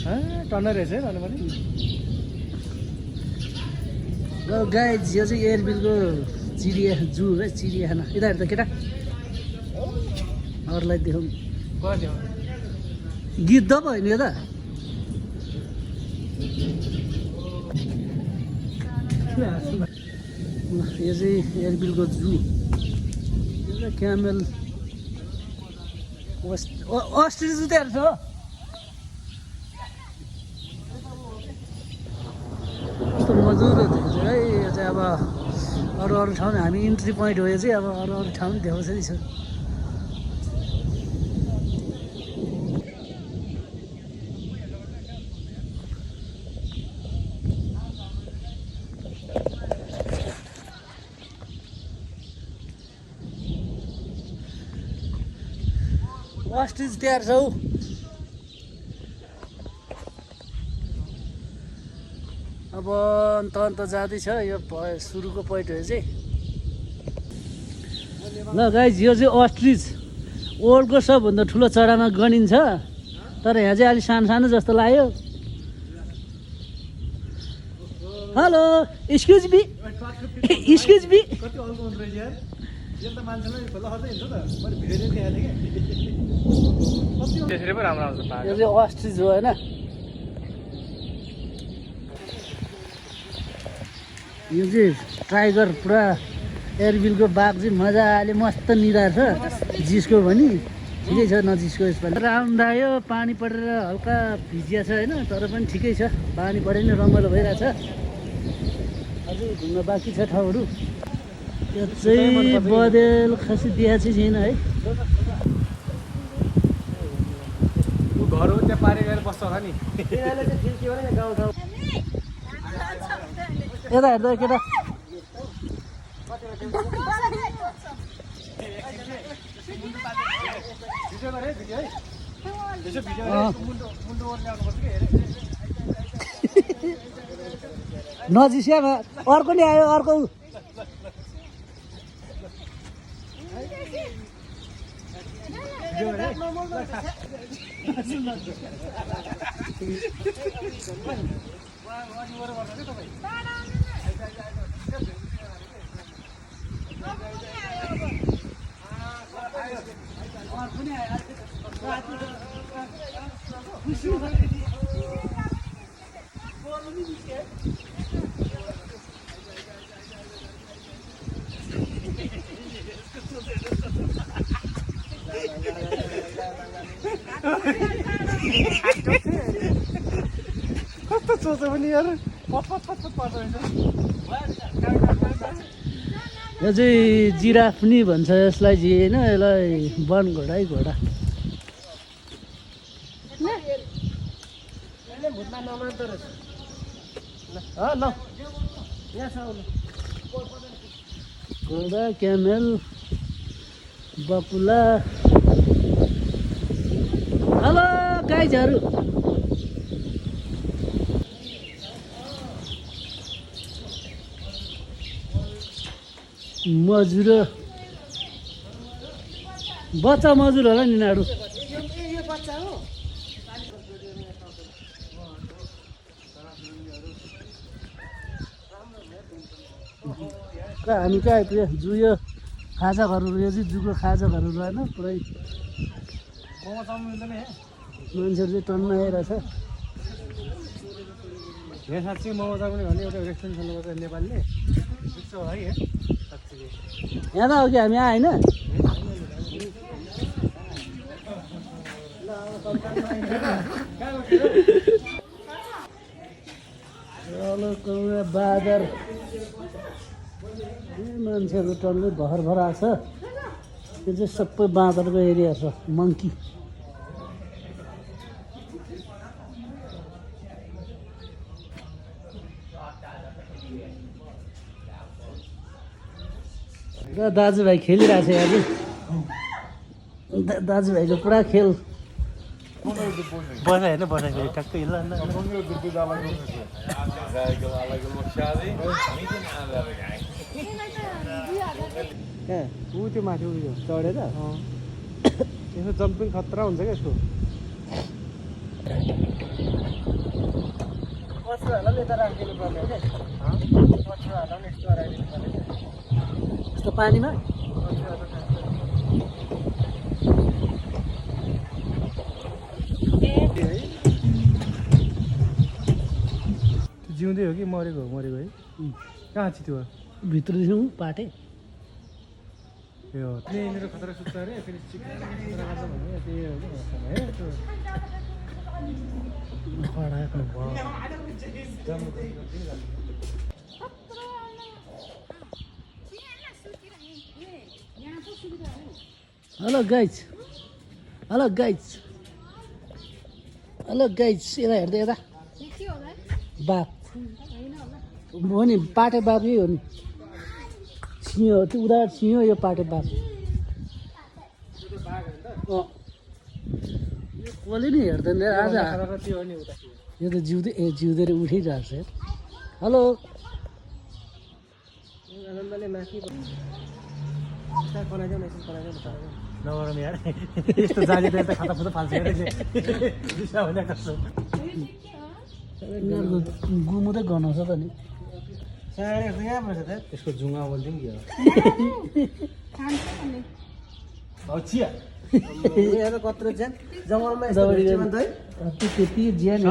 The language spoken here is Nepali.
टन्नै रहेछ है भने पनि गाइज यो चाहिँ एयरबिलको चिडिया जू है चिडियाखाना यता हेर्दा केटा अरूलाई देखाउँ गिद्ध पो होइन यो त यो चाहिँ एयरबिलको जू यो क्यामेल अस्ट्रिच जुत्ताहरू छ कस्तो मजुर देख्छ है यो चाहिँ अब अरू ठाउँ हामी इन्ट्री पोइन्ट हो यो चाहिँ अब अरू ठाउँ पनि देखाउँछ नि छ अस्ट्रिच तयार छ हौ अब अन्त जाँदैछ यो सुरुको पोइन्ट हो चाहिँ ल गाइज यो चाहिँ अस्ट्रिच वर्ल्डको सबभन्दा ठुलो चरामा गनिन्छ तर यहाँ चाहिँ अलिक सानो सानो जस्तो लाग्यो hello excuse me excuse me कति अल्को हुँदो रहेछ यार यो त मान्छेलाई खोला खर्दै हिँड्छ त मैले भिडियो देखाएको थिएँ कि त्यसरी पो राम्रो आउँछ यो चाहिँ अस्ट्रिच हो होइन यो चाहिँ टाइगर पुरा एयरबिलको बाघ चाहिँ मजाले मस्त निधार छ जिस्को भने ठिकै छ नजिस्को यसपालि राउन्ड आयो पानी परेर हल्का भिजिया छ होइन तर पनि ठिकै छ पानी परे नि रमाइलो भइरहेछ अझै घुम्न बाँकी छ ठाउँहरू यो चाहिँ बदेल खासै देखा चाहिँ छैन है घर हो त्यहाँ पारी गएर बस्छ होला नि यता हेर्दा केटा नजिस्यामा अर्को नि आयो अर्को कस्तो सोच पनि यार पट पर्छ यो चाहिँ जिराफ नि भन्छ यसलाई चाहिँ होइन यसलाई वन घोडा है घोडा घोडा क्यामेल बकुला हेलो गाइजहरू मजुर बच्चा मजुर होला नि यिनीहरू हामी कहाँ आइपुग्यो जू यो खाजा घरहरू यो चाहिँ जूको खाजा घरहरू होइन पुरै मान्छेहरू चाहिँ टन्न आइरहेछ यहाँ साँच्चै मोमो चाउमिन भन्ने एउटा रेस्टुरेन्ट खोल्नुपर्छ नेपालले बुझ्छौ है साँच्चै यहाँ त हो कि हामी आयो होइन बादर मान्छेहरू टन्नै भर आएको छ त्यो चाहिँ सबै बाँदरको एरिया छ मङ्की र दाजुभाइ खेलिरहेको छ यहाँ चाहिँ दाजुभाइको पुरा खेल बना होइन बनाएको ठ्याक्कै ल कहाँ ऊ त्यो माथि उयो चढेर यसो जम्पिङ खतरा हुन्छ क्या यसको कचराहरूलाई यता राखिदिनु पर्ने हो क्या कचराहरूलाई पनि यस्तो राखिदिनु पर्ने यस्तो पानीमा जिउँदै हो कि मरेको हो मरेको है कहाँ चाहिँ त्यो भित्रदेखि पाटे यो मेरो खतरा सुत्छ अरे फेरि चिकन खतरा गर्छ भने त्यही हो कि है त्यो खडाको hello guys hello guys hello guys यता हेर्दै यता बाघ हो नि पाटे बाघ यही हो नि सिंह हो त्यो उदा सिंह यो पाटे बाघ कसले नि हेर्दैन आज त्यो हो नि उता यो त जिउँदै उठिरहेको छ हेलो आनन्दले माथि नगरौँ यार यस्तो जाने त यता खाता फुता फाल्छ भने कस्तो गुमुँदै गनाउँछ त नि त्यसको जुङ्गा बोलिदिउँ कि चिया कत्रो ज्यान जङ्गलमा त्यति ज्यान